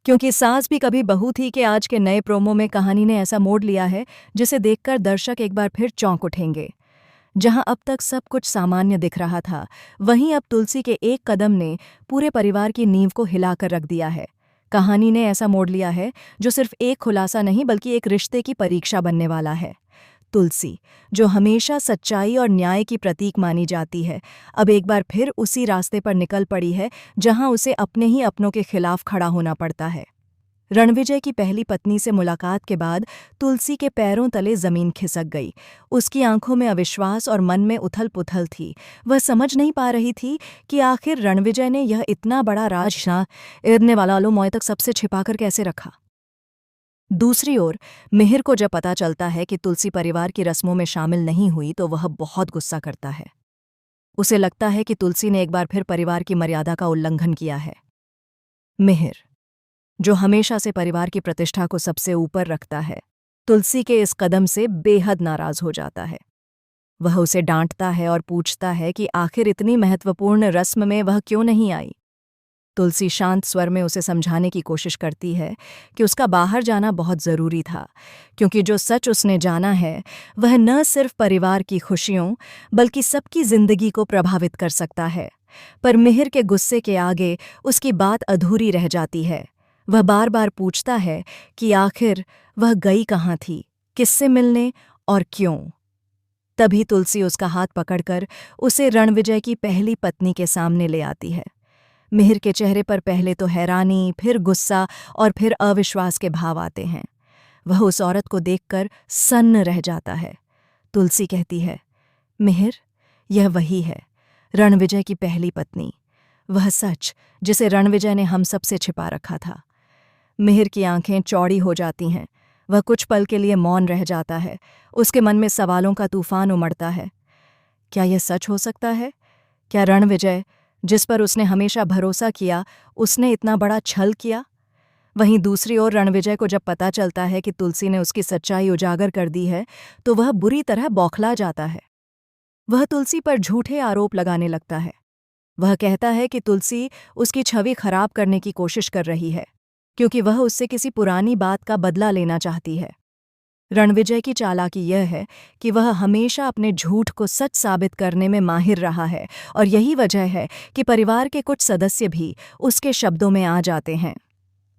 क्योंकि सास भी कभी बहू थी कि आज के नए प्रोमो में कहानी ने ऐसा मोड़ लिया है जिसे देखकर दर्शक एक बार फिर चौंक उठेंगे। जहां अब तक सब कुछ सामान्य दिख रहा था, वहीं अब तुलसी के एक कदम ने पूरे परिवार की नींव को हिलाकर रख दिया है। कहानी ने ऐसा मोड़ लिया है जो सिर्फ एक खुलासा नहीं बल्कि एक रिश्ते की परीक्षा बनने वाला है। तुलसी, जो हमेशा सच्चाई और न्याय की प्रतीक मानी जाती है, अब एक बार फिर उसी रास्ते पर निकल पड़ी है जहां उसे अपने ही अपनों के खिलाफ खड़ा होना पड़ता है। रणविजय की पहली पत्नी से मुलाकात के बाद तुलसी के पैरों तले जमीन खिसक गई। उसकी आंखों में अविश्वास और मन में उथल-पुथल थी। वह समझ नहीं पा रही थी कि आखिर रणविजय ने यह इतना बड़ा राज इरने वाला मोय तक सबसे छिपाकर कैसे रखा। दूसरी ओर मिहिर को जब पता चलता है कि तुलसी परिवार की रस्मों में शामिल नहीं हुई तो वह बहुत गुस्सा करता है। उसे लगता है कि तुलसी ने एक बार फिर परिवार की मर्यादा का उल्लंघन किया है। मिहिर, जो हमेशा से परिवार की प्रतिष्ठा को सबसे ऊपर रखता है, तुलसी के इस कदम से बेहद नाराज हो जाता है। वह उसे डांटता है और पूछता है कि आखिर इतनी महत्वपूर्ण रस्म में वह क्यों नहीं आई। तुलसी शांत स्वर में उसे समझाने की कोशिश करती है कि उसका बाहर जाना बहुत ज़रूरी था, क्योंकि जो सच उसने जाना है वह न सिर्फ परिवार की खुशियों बल्कि सबकी जिंदगी को प्रभावित कर सकता है। पर मिहिर के गुस्से के आगे उसकी बात अधूरी रह जाती है। वह बार बार पूछता है कि आखिर वह गई कहाँ थी, किससे मिलने और क्यों। तभी तुलसी उसका हाथ पकड़कर उसे रणविजय की पहली पत्नी के सामने ले आती है। मिहिर के चेहरे पर पहले तो हैरानी, फिर गुस्सा और फिर अविश्वास के भाव आते हैं। वह उस औरत को देखकर सन्न रह जाता है। तुलसी कहती है, मिहिर, यह वही है, रणविजय की पहली पत्नी, वह सच जिसे रणविजय ने हम सबसे छिपा रखा था। मिहिर की आंखें चौड़ी हो जाती हैं। वह कुछ पल के लिए मौन रह जाता है। उसके मन में सवालों का तूफान उमड़ता है। क्या यह सच हो सकता है? क्या रणविजय, जिस पर उसने हमेशा भरोसा किया, उसने इतना बड़ा छल किया? वहीं दूसरी ओर रणविजय को जब पता चलता है कि तुलसी ने उसकी सच्चाई उजागर कर दी है, तो वह बुरी तरह बौखला जाता है। वह तुलसी पर झूठे आरोप लगाने लगता है। वह कहता है कि तुलसी उसकी छवि खराब करने की कोशिश कर रही है, क्योंकि वह उससे किसी पुरानी बात का बदला लेना चाहती है। रणविजय की चालाकी यह है कि वह हमेशा अपने झूठ को सच साबित करने में माहिर रहा है, और यही वजह है कि परिवार के कुछ सदस्य भी उसके शब्दों में आ जाते हैं।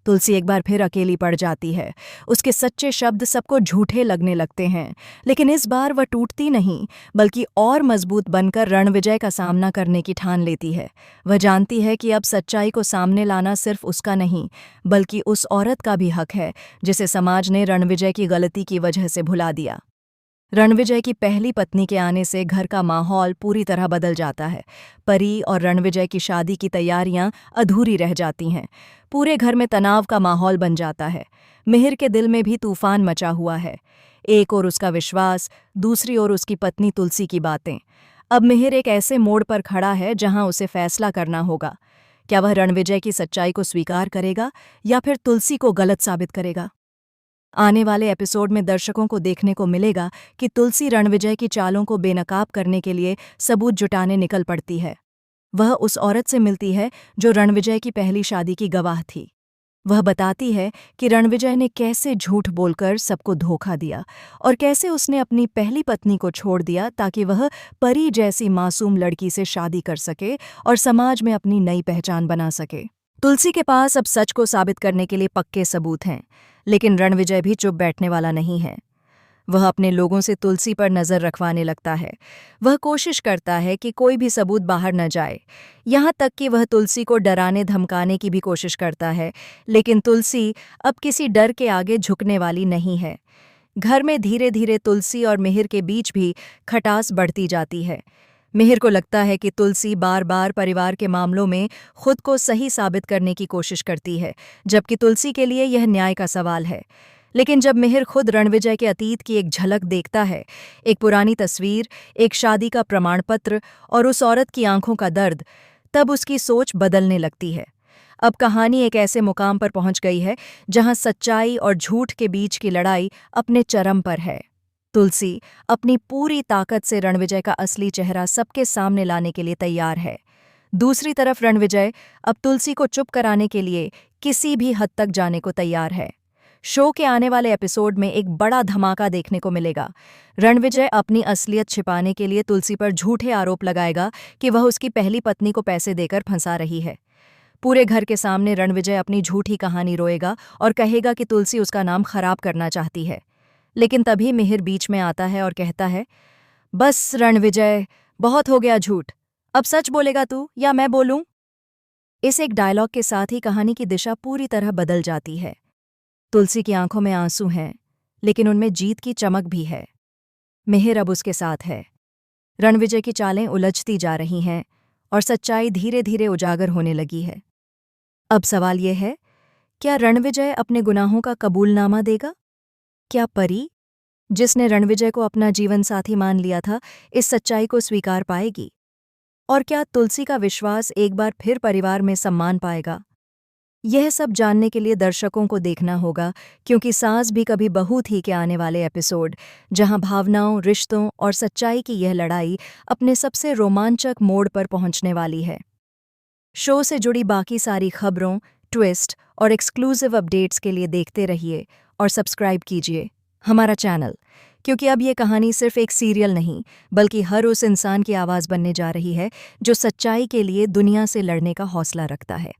तुलसी एक बार फिर अकेली पड़ जाती है। उसके सच्चे शब्द सबको झूठे लगने लगते हैं, लेकिन इस बार वह टूटती नहीं बल्कि और मजबूत बनकर रणविजय का सामना करने की ठान लेती है। वह जानती है कि अब सच्चाई को सामने लाना सिर्फ उसका नहीं बल्कि उस औरत का भी हक है जिसे समाज ने रणविजय की गलती की वजह से भुला दिया। रणविजय की पहली पत्नी के आने से घर का माहौल पूरी तरह बदल जाता है। परी और रणविजय की शादी की तैयारियां अधूरी रह जाती हैं। पूरे घर में तनाव का माहौल बन जाता है। मिहिर के दिल में भी तूफान मचा हुआ है। एक ओर उसका विश्वास, दूसरी ओर उसकी पत्नी तुलसी की बातें। अब मिहिर एक ऐसे मोड़ पर खड़ा है जहां उसे फैसला करना होगा। क्या वह रणविजय की सच्चाई को स्वीकार करेगा या फिर तुलसी को गलत साबित करेगा? आने वाले एपिसोड में दर्शकों को देखने को मिलेगा कि तुलसी रणविजय की चालों को बेनकाब करने के लिए सबूत जुटाने निकल पड़ती है। वह उस औरत से मिलती है जो रणविजय की पहली शादी की गवाह थी। वह बताती है कि रणविजय ने कैसे झूठ बोलकर सबको धोखा दिया और कैसे उसने अपनी पहली पत्नी को छोड़ दिया ताकि वह परी जैसी मासूम लड़की से शादी कर सके और समाज में अपनी नई पहचान बना सके। तुलसी के पास अब सच को साबित करने के लिए पक्के सबूत हैं, लेकिन रणविजय भी चुप बैठने वाला नहीं है। वह अपने लोगों से तुलसी पर नज़र रखवाने लगता है। वह कोशिश करता है कि कोई भी सबूत बाहर न जाए। यहाँ तक कि वह तुलसी को डराने धमकाने की भी कोशिश करता है, लेकिन तुलसी अब किसी डर के आगे झुकने वाली नहीं है। घर में धीरे धीरे तुलसी और मिहिर के बीच भी खटास बढ़ती जाती है। मिहिर को लगता है कि तुलसी बार बार परिवार के मामलों में खुद को सही साबित करने की कोशिश करती है, जबकि तुलसी के लिए यह न्याय का सवाल है। लेकिन जब मिहिर खुद रणविजय के अतीत की एक झलक देखता है, एक पुरानी तस्वीर, एक शादी का प्रमाण पत्र और उस औरत की आंखों का दर्द, तब उसकी सोच बदलने लगती है। अब कहानी एक ऐसे मुकाम पर पहुंच गई है जहां सच्चाई और झूठ के बीच की लड़ाई अपने चरम पर है। तुलसी अपनी पूरी ताकत से रणविजय का असली चेहरा सबके सामने लाने के लिए तैयार है। दूसरी तरफ रणविजय अब तुलसी को चुप कराने के लिए किसी भी हद तक जाने को तैयार है। शो के आने वाले एपिसोड में एक बड़ा धमाका देखने को मिलेगा। रणविजय अपनी असलियत छिपाने के लिए तुलसी पर झूठे आरोप लगाएगा कि वह उसकी पहली पत्नी को पैसे देकर फंसा रही है। पूरे घर के सामने रणविजय अपनी झूठी कहानी रोएगा और कहेगा कि तुलसी उसका नाम खराब करना चाहती है। लेकिन तभी मिहिर बीच में आता है और कहता है, बस रणविजय, बहुत हो गया झूठ। अब सच बोलेगा तू या मैं बोलूं? इस एक डायलॉग के साथ ही कहानी की दिशा पूरी तरह बदल जाती है। तुलसी की आंखों में आंसू हैं, लेकिन उनमें जीत की चमक भी है। मिहिर अब उसके साथ है। रणविजय की चालें उलझती जा रही हैं और सच्चाई धीरे धीरे उजागर होने लगी है। अब सवाल यह है, क्या रणविजय अपने गुनाहों का कबूलनामा देगा? क्या परी, जिसने रणविजय को अपना जीवन साथी मान लिया था, इस सच्चाई को स्वीकार पाएगी? और क्या तुलसी का विश्वास एक बार फिर परिवार में सम्मान पाएगा? यह सब जानने के लिए दर्शकों को देखना होगा, क्योंकि सास भी कभी बहू थी के आने वाले एपिसोड, जहां भावनाओं, रिश्तों और सच्चाई की यह लड़ाई अपने सबसे रोमांचक मोड़ पर पहुंचने वाली है। शो से जुड़ी बाकी सारी खबरों, ट्विस्ट और एक्सक्लूसिव अपडेट्स के लिए देखते रहिए और सब्सक्राइब कीजिए हमारा चैनल, क्योंकि अब ये कहानी सिर्फ एक सीरियल नहीं, बल्कि हर उस इंसान की आवाज़ बनने जा रही है जो सच्चाई के लिए दुनिया से लड़ने का हौसला रखता है।